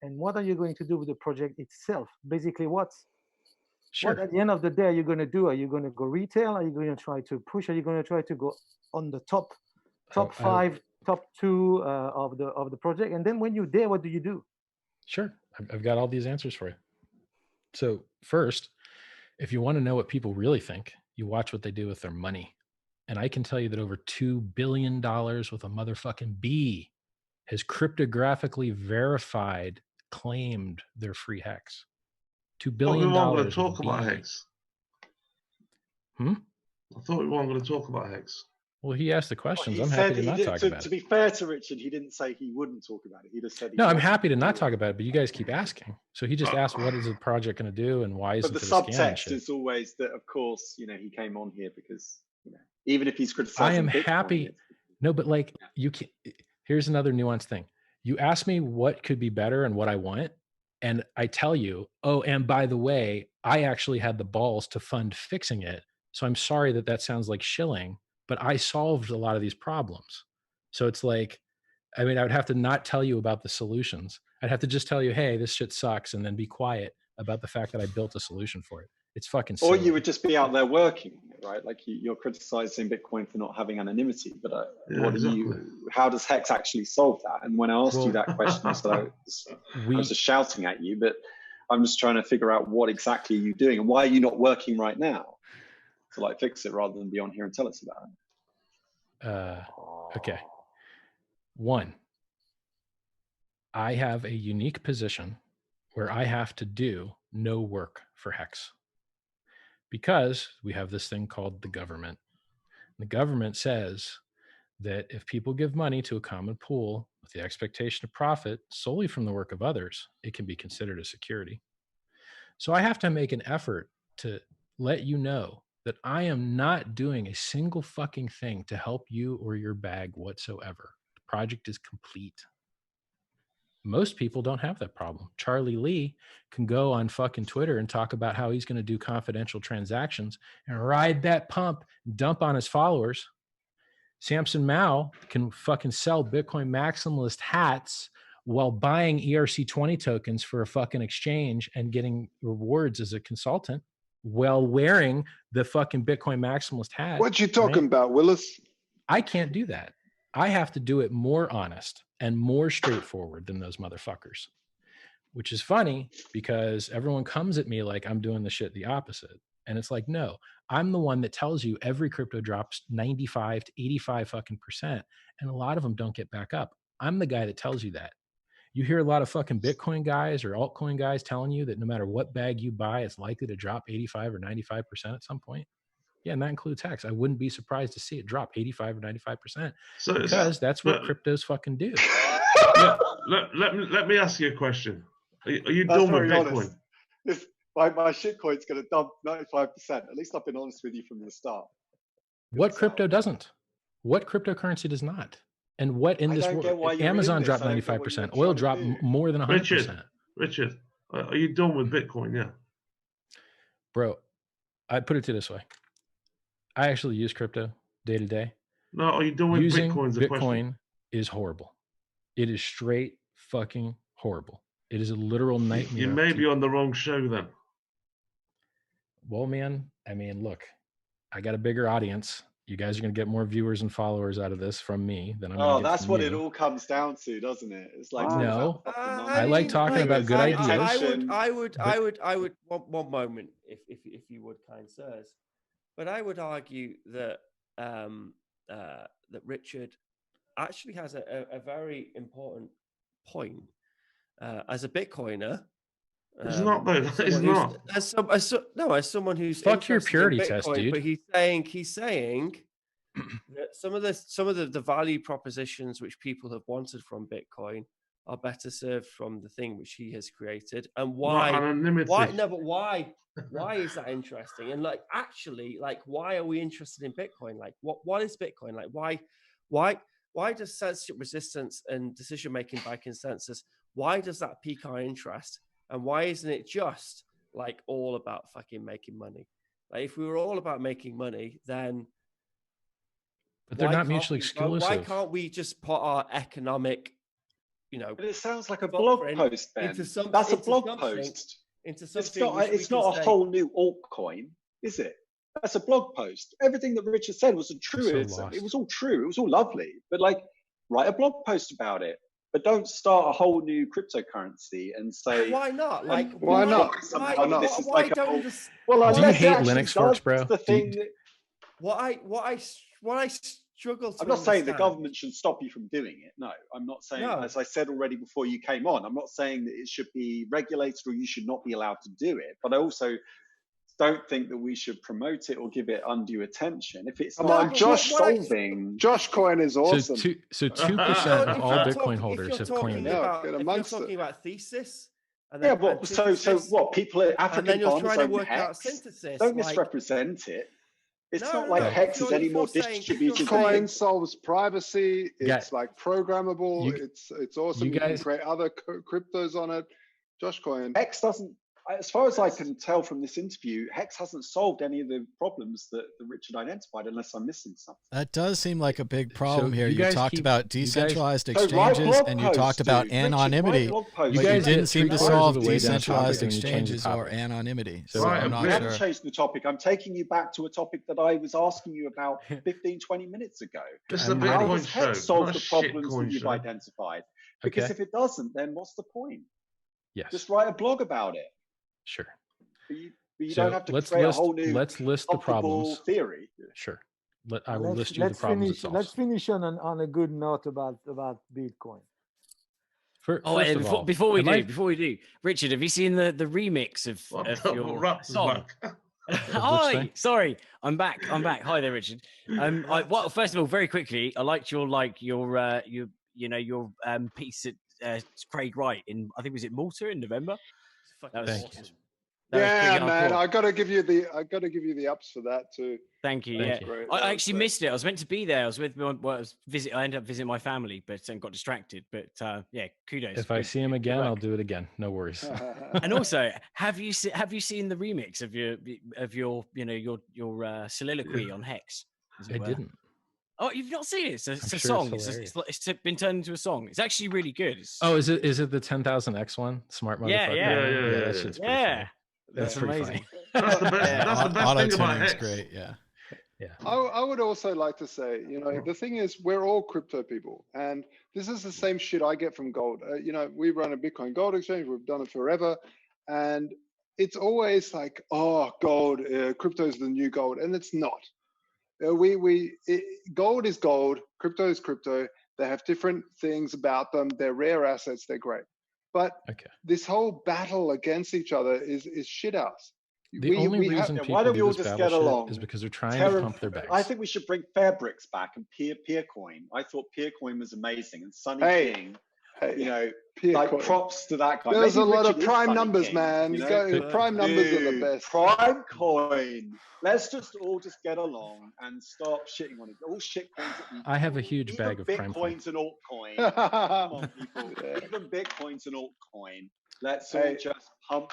what are you going to do with the project itself? Basically, what at the end of the day are you going to do? Are you going to go retail? Are you going to try to push? Are you going to try to go on the top 5, top 2 of the project? And then when you're there, what do you do? Sure, I've got all these answers for you. So first, if you want to know what people really think, you watch what they do with their money. And I can tell you that over $2 billion with a motherfucking B has cryptographically claimed their free hex. $2 billion. We weren't going to talk about hex. I thought we weren't going to talk about hex. Well, he asked the questions. I'm happy to not talk about it. To be fair to Richard, he didn't say he wouldn't talk about it. He just said. No, I'm happy to not talk about it, but you guys keep asking. So he just asked, "What is the project going to do, and why isn't it a scam?" But the subtext is always that, of course, he came on here because even if he's criticizing. I am Bitcoin, happy. No, but you can. Here's another nuanced thing. You ask me what could be better and what I want, and I tell you, oh, and by the way, I actually had the balls to fund fixing it. So I'm sorry that sounds like shilling. But I solved a lot of these problems. So it's like, I mean, I would have to not tell you about the solutions. I'd have to just tell you, hey, this shit sucks, and then be quiet about the fact that I built a solution for it. It's fucking silly. Or you would just be out there working, right? Like you're criticizing Bitcoin for not having anonymity, but how does Hex actually solve that? And when I asked you that question, I was just shouting at you, but I'm just trying to figure out what exactly are you doing and why are you not working right now to fix it rather than be on here and tell us about it. Okay. 1, I have a unique position where I have to do no work for Hex because we have this thing called the government. The government says that if people give money to a common pool with the expectation of profit solely from the work of others, it can be considered a security. So I have to make an effort to let you know that I am not doing a single fucking thing to help you or your bag whatsoever. The project is complete. Most people don't have that problem. Charlie Lee can go on fucking Twitter and talk about how he's going to do confidential transactions and ride that pump, dump on his followers. Samson Mao can fucking sell Bitcoin maximalist hats while buying ERC20 tokens for a fucking exchange and getting rewards as a consultant while wearing the fucking Bitcoin maximalist hat. What you talking about, Willis? I can't do that. I have to do it more honest and more straightforward than those motherfuckers. which is funny because everyone comes at me like I'm doing the shit the opposite. And it's like, no, I'm the one that tells you every crypto drops 95 to 85 fucking %. And a lot of them don't get back up. I'm the guy that tells you that. You hear a lot of fucking Bitcoin guys or altcoin guys telling you that no matter what bag you buy, it's likely to drop 85 or 95% at some point. Yeah, and that includes Hex. I wouldn't be surprised to see it drop 85 or 95%, because that's what cryptos fucking do. Let me ask you a question. Are you done with Bitcoin? If my shitcoin's going to dump 95%, at least I've been honest with you from the start. What crypto doesn't? What cryptocurrency does not? And what in this world? Amazon dropped 95%. Oil dropped more than 100%. Richard, are you done with Bitcoin? Yeah. Bro, I put it to this way. I actually use crypto day to day. No, are you done with Bitcoin? Bitcoin is horrible. It is straight fucking horrible. It is a literal nightmare. You may be on the wrong show then. Well, man, I mean, look, I got a bigger audience. You guys are going to get more viewers and followers out of this from me than I'm going to get that's from what you. it all comes down to, doesn't it? It's like no. I like talking about good ideas. I would one moment, if you would, kind sirs. But I would argue that that Richard actually has a very important point as a Bitcoiner. It's not though. It's not. As someone who's fuck your purity Bitcoin, test, dude. But he's saying that some of the value propositions which people have wanted from Bitcoin are better served from the thing which he has created. And why? Why is that interesting? And like, actually, like, why are we interested in Bitcoin? Like, what is Bitcoin? Like, why does censorship resistance and decision making by consensus? Why does that pique our interest? And why isn't it just like all about fucking making money? Like, if we were all about making money, then. But they're not mutually exclusive. Why can't we just put our economic, But it sounds like a blog post, Ben. That's a blog post. It's not a whole new altcoin, is it? That's a blog post. Everything that Richard said was a truism. It was all true. It was all lovely. But like, write a blog post about it. But don't start a whole new cryptocurrency and say why not? Like, why not? Why don't you just? Well, do you hate Linux forks, bro? The thing. What I struggle to. I'm not saying the government should stop you from doing it. No, I'm not saying. No. As I said already before you came on, I'm not saying that it should be regulated or you should not be allowed to do it. But I also don't think that we should promote it or give it undue attention. If it's Josh Coin is awesome. So 2% of all Bitcoin holders have claimed it. If you're talking about thesis, and then so what? People at African farmers trying to work out synthesis. Don't misrepresent it. It's not like Hex is any more distributed. Coin solves privacy. It's like programmable. It's awesome. You can create other cryptos on it. Josh Coin. Hex doesn't. As far as I can tell from this interview, Hex hasn't solved any of the problems that Richard identified, unless I'm missing something. That does seem like a big problem here. You talked about decentralized exchanges, and you talked about anonymity. But you didn't seem to solve decentralized exchanges or anonymity. So I'm not sure. We haven't changed the topic. I'm taking you back to a topic that I was asking you about 15, 20 minutes ago. This is a Bitcoin show. How does Hex solve the problems that you've identified? Because if it doesn't, then what's the point? Yes. Just write a blog about it. Sure. But you don't have to create a whole new let's list the problems. Theory. Sure. I will list you the problems. Let's finish on a good note about Bitcoin. Before we do, Richard, have you seen the remix of your song? Hi, sorry, I'm back. Hi there, Richard. First of all, very quickly, I liked your piece at Craig Wright in, I think, was it Malta in November? That was awesome. Yeah, man, I got to give you the ups for that too. Thank you. Yeah, I actually missed it. I was meant to be there. I was with I ended up visiting my family, but got distracted. But yeah, kudos. If I see him again, I'll do it again. No worries. And also, have you seen the remix of your soliloquy on Hex? I didn't. Oh, you've not seen it? It's a song. It's been turned into a song. It's actually really good. Is it the 10,000X one? Smart motherfucker. Yeah. That shit's pretty funny. That's pretty amazing. That's the best thing about Hex. Great, yeah. Yeah. I would also like to say, the thing is, we're all crypto people, and this is the same shit I get from gold. We run a Bitcoin gold exchange. We've done it forever, and it's always like, oh, gold, crypto is the new gold, and it's not. Gold is gold, crypto is crypto. They have different things about them. They're rare assets. They're great, but this whole battle against each other is shit house. The only reason people why don't we all do this just battle get along? shit is because they're trying to pump their bags. I think we should bring Fairbricks back and Peercoin. I thought Peercoin was amazing, and Sunny King. Props to that guy. There's a lot of prime numbers, man. Prime numbers are the best. Prime coin. Let's just all get along and stop shitting on it. All shit coins. I have a huge bag of prime coins and altcoin. Come on, people. Even Bitcoins and altcoin. Let's all just pump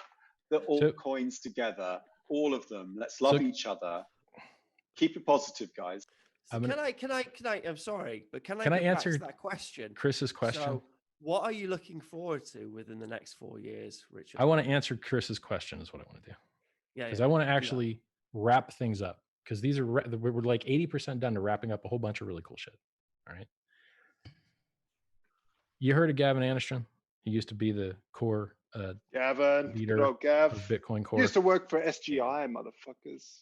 the altcoins together. All of them. Let's love each other. Keep it positive, guys. Can I? I'm sorry, but can I answer that question? Chris's question. So, what are you looking forward to within the next 4 years, Richard? I want to answer Chris's question is what I want to do. Yeah. Because I want to actually wrap things up, because we're like 80% done to wrapping up a whole bunch of really cool shit. All right. You heard of Gavin Anderson? He used to be the core Gavin, leader of Bitcoin Core. He used to work for SGI, motherfuckers.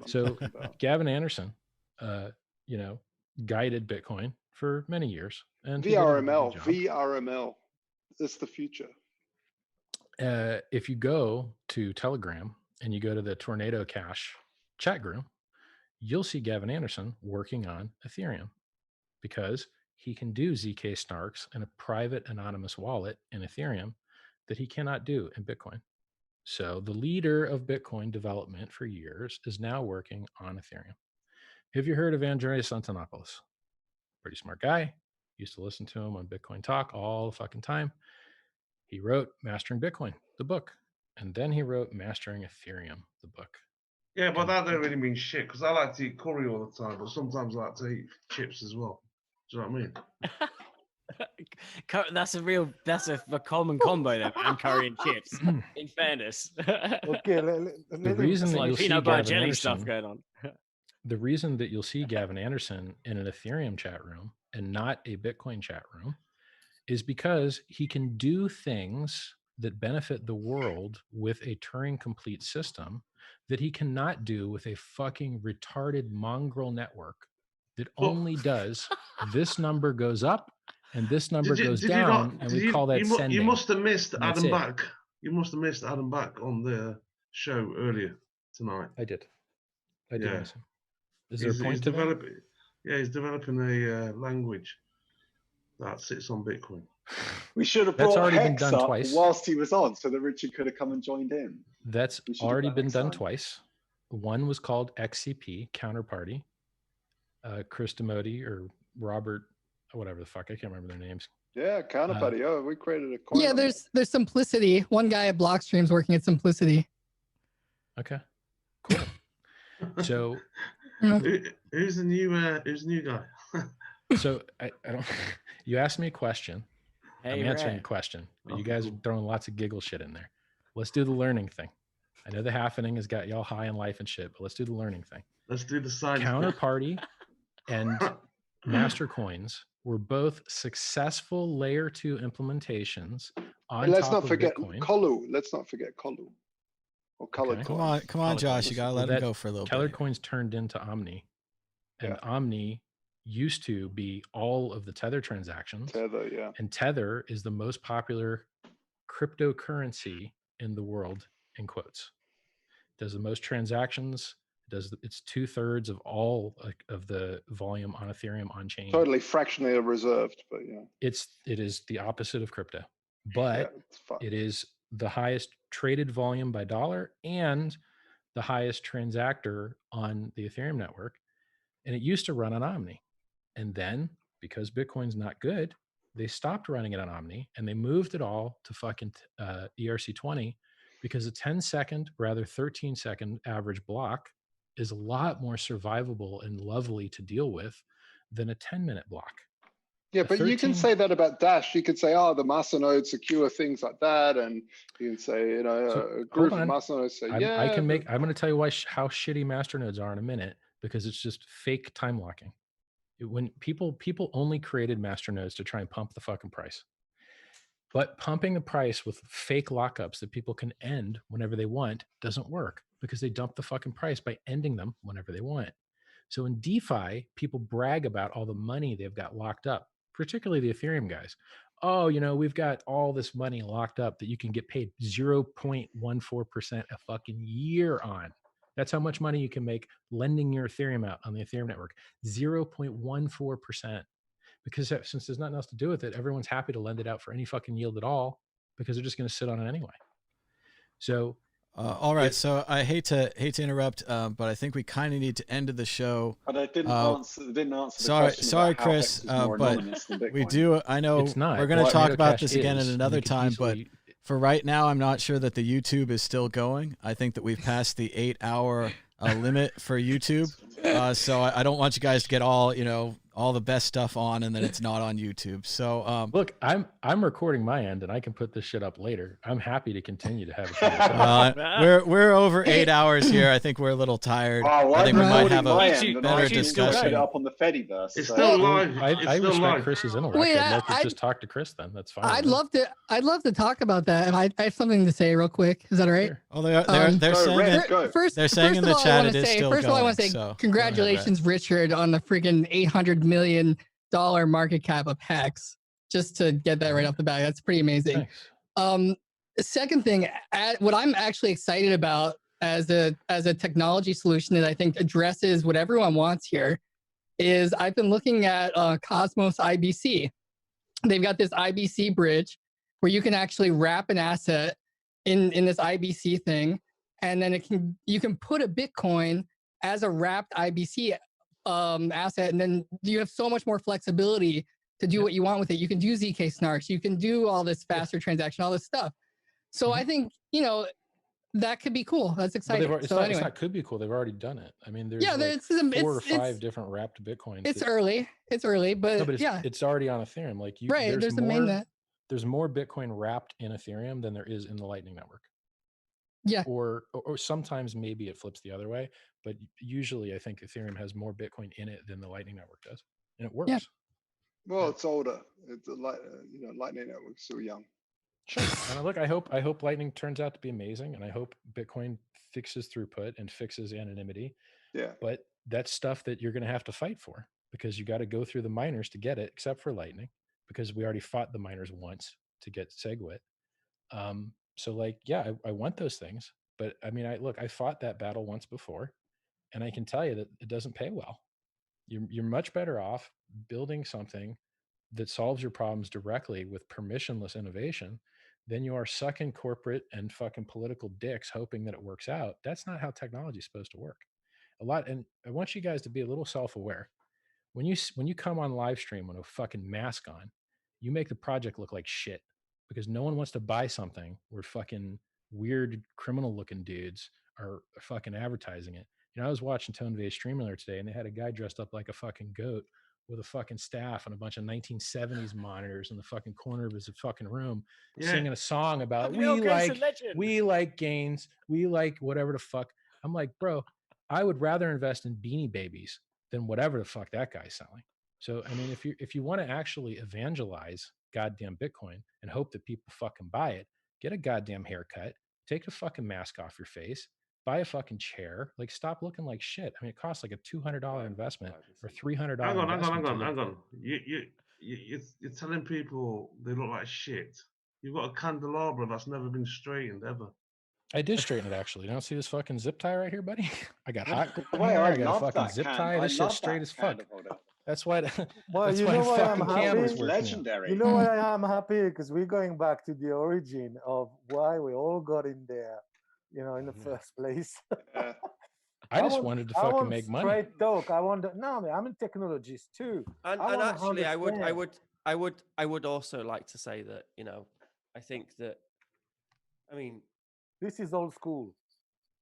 So Gavin Anderson, guided Bitcoin for many years. And VRML. That's the future. If you go to Telegram and you go to the Tornado Cash chat group, you'll see Gavin Anderson working on Ethereum, because he can do ZK snarks in a private anonymous wallet in Ethereum that he cannot do in Bitcoin. So the leader of Bitcoin development for years is now working on Ethereum. Have you heard of Andreas Antonopoulos? Pretty smart guy. Used to listen to him on Bitcoin Talk all the fucking time. He wrote Mastering Bitcoin, the book. And then he wrote Mastering Ethereum, the book. Yeah, but that don't really mean shit, because I like to eat curry all the time, but sometimes I like to eat chips as well. Do you know what I mean? That's a common combo there, man, curry and chips, in fairness. Okay, the reason that you'll see Gavin jelly Anderson, stuff going on. The reason that you'll see Gavin Anderson in an Ethereum chat room and not a Bitcoin chat room is because he can do things that benefit the world with a Turing complete system that he cannot do with a fucking retarded mongrel network that only does this number goes up and this number goes down, and we call that sending. You must have missed Adam Back. You must have missed Adam Back on the show earlier tonight. I did miss him. Is He's developing a language that sits on Bitcoin. We should have brought Hex up whilst he was on, so that Richard could have come and joined in. That's already been done twice. One was called XCP, Counterparty. Chris Demody or Robert, whatever the fuck, I can't remember their names. Yeah, Counterparty. We created a coin. Yeah, there's Simplicity. One guy at Blockstream's working at Simplicity. Okay, cool. So, who's the new guy? So I don't. You asked me a question. I'm answering a question, but you guys are throwing lots of giggle shit in there. Let's do the learning thing. I know the Halvening has got y'all high in life and shit, but let's do the learning thing. Let's do the science. Counterparty and Master Coins were both successful layer 2 implementations on let's top not of forget Bitcoin. Colu. Let's not forget Colu. Or colored coins. Come on, Josh. You gotta let him go for a little Colored bit. coins turned into Omni, and Omni used to be all of the Tether transactions. Tether, yeah. And Tether is the most popular cryptocurrency in the world, in quotes. Does the most transactions. It's 2/3 of all of the volume on Ethereum on chain. Totally fractionally reserved, but yeah. It is the opposite of crypto, but it is the highest traded volume by dollar and the highest transactor on the Ethereum network. And it used to run on Omni. And then because Bitcoin's not good, they stopped running it on Omni and they moved it all to fucking ERC20, because a 10-second, rather 13-second average block is a lot more survivable and lovely to deal with than a 10-minute block. Yeah, but you can say that about Dash. You could say, oh, the masternodes secure things like that. And you can say, a group of masternodes say, I'm going to tell you how shitty masternodes are in a minute. because it's just fake time locking. When people only created masternodes to try and pump the fucking price. But pumping the price with fake lockups that people can end whenever they want doesn't work, because they dump the fucking price by ending them whenever they want. So in DeFi, people brag about all the money they've got locked up, particularly the Ethereum guys. Oh, we've got all this money locked up that you can get paid 0.14% a fucking year on. That's how much money you can make lending your Ethereum out on the Ethereum network. 0.14%. Because since there's nothing else to do with it, everyone's happy to lend it out for any fucking yield at all, because they're just going to sit on it anyway. So, all right. So I hate to interrupt, but I think we kind of need to end the show. But I didn't answer the sorry, question. Sorry, about Chris. how Hex is more But anonymous than Bitcoin. we do. I know it's not. We're going to talk about this again at is, another time, but for right now, I'm not sure that the YouTube is still going. I think that we've passed the 8-hour limit for YouTube. So I don't want you guys to get all the best stuff on and then it's not on YouTube. So look, I'm recording my end and I can put this shit up later. I'm happy to continue to have it. We're over 8 hours here. I think we're a little tired. I think we might have a better discussion. It up on the Fediverse. It's still live. I respect Chris's intellect. Wait, I'd like to just talk to Chris then. That's fine. I'd love to talk about that. And I have something to say real quick. Is that all right? Sure. Oh, they're saying in the chat it is still going. First of all, I want to say congratulations, Richard, on the freaking $800 million market cap of Hex. Just to get that right off the bat, that's pretty amazing. Thanks. The second thing, what I'm actually excited about as a technology solution that I think addresses what everyone wants here is I've been looking at Cosmos IBC. They've got this IBC bridge where you can actually wrap an asset in this IBC thing, and then you can put a Bitcoin as a wrapped IBC asset, and then you have so much more flexibility to do what you want with it. You can do ZK snarks, you can do all this faster transaction, all this stuff. So I think that could be cool. That's exciting. It's not could be cool. They've already done it. I mean, there's four or five different wrapped Bitcoins. It's early, but it's already on Ethereum. Like there's the mainnet. There's more Bitcoin wrapped in Ethereum than there is in the Lightning Network. Yeah. Or sometimes maybe it flips the other way, but usually I think Ethereum has more Bitcoin in it than the Lightning Network does, and it works. Yeah. Well, it's older. It's Lightning Network's still young. Sure. And look, I hope Lightning turns out to be amazing, and I hope Bitcoin fixes throughput and fixes anonymity. Yeah. But that's stuff that you're going to have to fight for, because you got to go through the miners to get it, except for Lightning, because we already fought the miners once to get SegWit. So I want those things, but I mean, I fought that battle once before, and I can tell you that it doesn't pay well. You're much better off building something that solves your problems directly with permissionless innovation than you are sucking corporate and fucking political dicks hoping that it works out. That's not how technology is supposed to work. And I want you guys to be a little self-aware. When you come on live stream with a fucking mask on, you make the project look like shit, because no one wants to buy something where fucking weird criminal looking dudes are fucking advertising it. I was watching Tone Vay's stream earlier today, and they had a guy dressed up like a fucking goat with a fucking staff and a bunch of 1970s monitors in the fucking corner of his fucking room, singing a song about we like gains, we like whatever the fuck. I'm like, bro, I would rather invest in Beanie Babies than whatever the fuck that guy's selling. So, I mean, if you want to actually evangelize goddamn Bitcoin and hope that people fucking buy it, get a goddamn haircut, take the fucking mask off your face, buy a fucking chair. Like, stop looking like shit. I mean, it costs like a $200 investment or $300. Hang on. You're telling people they look like shit. You've got a candelabra that's never been straightened ever. I did straighten it, actually. You don't see this fucking zip tie right here, buddy? I got hot. I got a fucking zip tie. This shit's straight as fuck. That's why. Well, you know why I'm happy? Legendary. You know why I'm happy? Because we're going back to the origin of why we all got in there, in the first place. I just wanted to fucking make money. Straight talk. I'm a technologist too. And actually, I would also like to say that I think that, this is old school.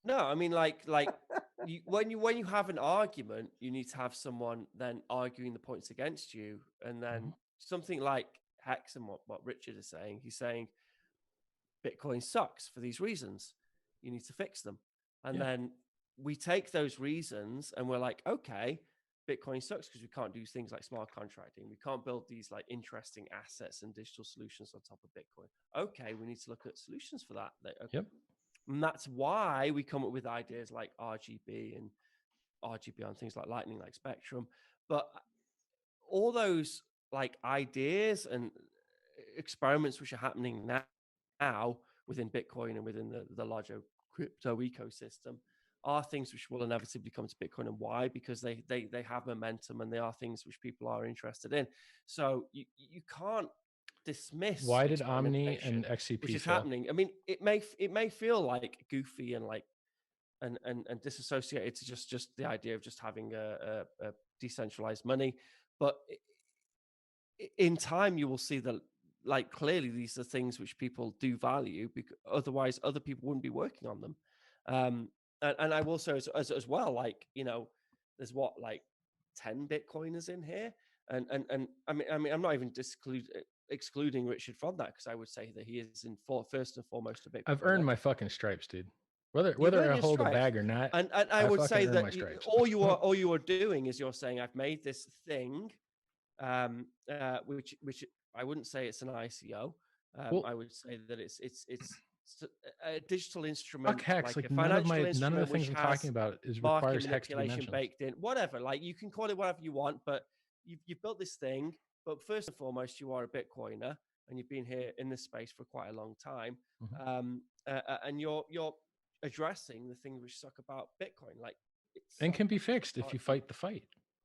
No, I mean, when you have an argument, you need to have someone then arguing the points against you, and then something like Hex and what Richard is saying. He's saying Bitcoin sucks for these reasons. You need to fix them, and then we take those reasons and we're like, okay, Bitcoin sucks because we can't do things like smart contracting. We can't build these like interesting assets and digital solutions on top of Bitcoin. Okay, we need to look at solutions for that. Yep. And that's why we come up with ideas like RGB and RGB on things like Lightning, like Spectrum. But all those like ideas and experiments which are happening now within Bitcoin and within the larger crypto ecosystem are things which will inevitably come to Bitcoin. And why? Because they have momentum and they are things which people are interested in. So you can't dismiss. Why did Omni and XCP which is fail? happening? I mean, it may feel like goofy and like and disassociated to just the idea of just having a decentralized money, but in time you will see that like clearly these are things which people do value, because otherwise other people wouldn't be working on them. And I will say as well, like, you know, there's what, like 10 Bitcoiners in here, and I mean I'm not even excluding Richard from that, because I would say that he is first and foremost a Bitcoiner. I've earned my fucking stripes, dude. Whether I hold a bag or not, and I would say that all you are doing is you're saying, I've made this thing, which I wouldn't say it's an ICO. I would say that it's a digital instrument. Fuck hex, like none of the things I'm talking about requires hex to be mentioned. Baked in, whatever. Like, you can call it whatever you want, but you've built this thing. But first and foremost, you are a Bitcoiner, and you've been here in this space for quite a long time. And you're addressing the things which suck about Bitcoin, like and can be fixed if you fight the fight.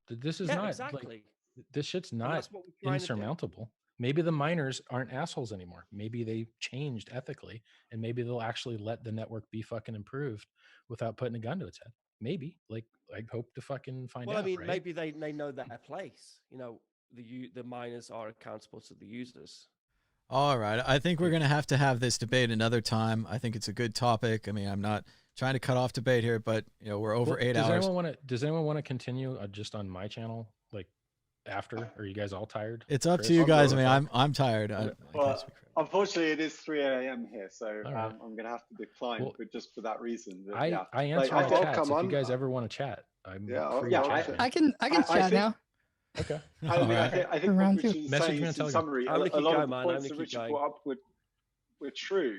This is not exactly. Like, this shit's not insurmountable. Maybe the miners aren't assholes anymore. Maybe they changed ethically, and maybe they'll actually let the network be fucking improved without putting a gun to its head. Maybe. Like, I hope to fucking find out. Well, I mean, right? maybe they know their place. You know, the miners are accountable to the users. All right. I think we're going to have this debate another time. I think it's a good topic. I mean, I'm not trying to cut off debate here, but you know, we're over 8 hours. Does anyone want to continue just on my channel? Like, after? Are you guys all tired? It's up to you guys. I mean, I'm tired. Well, unfortunately, it is 3 a.m. here, so I'm going to have to decline, but just for that reason. But, I answer my chats if you guys ever want to chat. I'm free to chat. I can chat now. Okay. I mean, I think what Richard is saying is, in summary, a lot of the points that Richard brought up were true.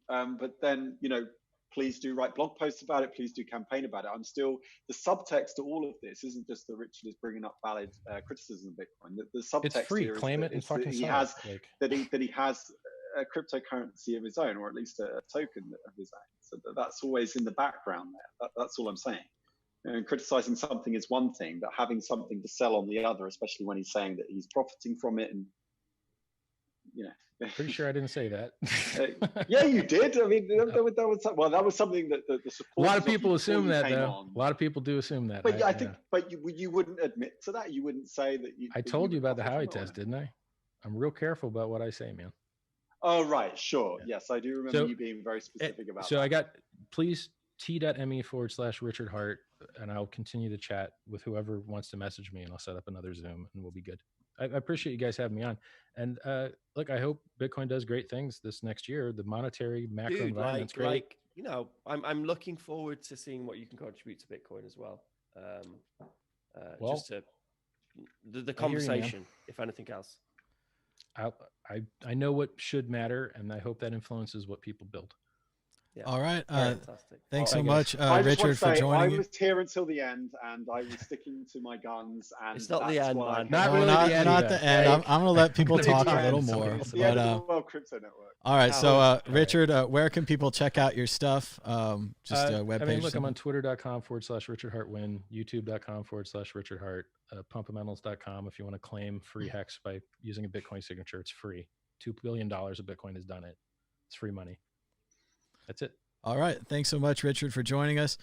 But then, you know, please do write blog posts about it. Please do campaign about it. I'm still, the subtext to all of this isn't just that Richard is bringing up valid criticism of Bitcoin. The subtext it's free. Here Claim is it and that fucking he sell has it. that he has a cryptocurrency of his own, or at least a token of his own. So that's always in the background there. That's all I'm saying. And criticizing something is one thing, but having something to sell on the other, especially when he's saying that he's profiting from it, and you know. Pretty sure I didn't say that. Yeah, you did. I mean, that was something that the support. A lot of people assume that, though. A lot of people do assume that. But I think, but you wouldn't admit to that. You wouldn't say that. I told you about the Howey test, didn't I? I'm real careful about what I say, man. Oh, right, sure. Yeah. Yes, I do remember you being very specific about that. So I got, please t.me/Richard Hart, and I'll continue to chat with whoever wants to message me, and I'll set up another Zoom, and we'll be good. I appreciate you guys having me on. And look, I hope Bitcoin does great things this next year. The monetary macro environment's great. Like, you know, I'm looking forward to seeing what you can contribute to Bitcoin as well. Just to the conversation, if anything else. I know what should matter, and I hope that influences what people build. Yeah. All right. Fantastic. Thanks so much, Richard, for joining. I was here until the end, and I was sticking to my guns. And it's not the end, man. Not the end. I'm going to let people talk a little more. It's the end of the World Crypto Network. All right. So, Richard, where can people check out your stuff? Just a webpage. I mean, look, I'm on twitter.com/Richard Hart Win, youtube.com/Richard Hart, pumpamentals.com. If you want to claim free hex by using a Bitcoin signature, it's free. $2 billion of Bitcoin has done it. It's free money. That's it. All right. Thanks so much, Richard, for joining us.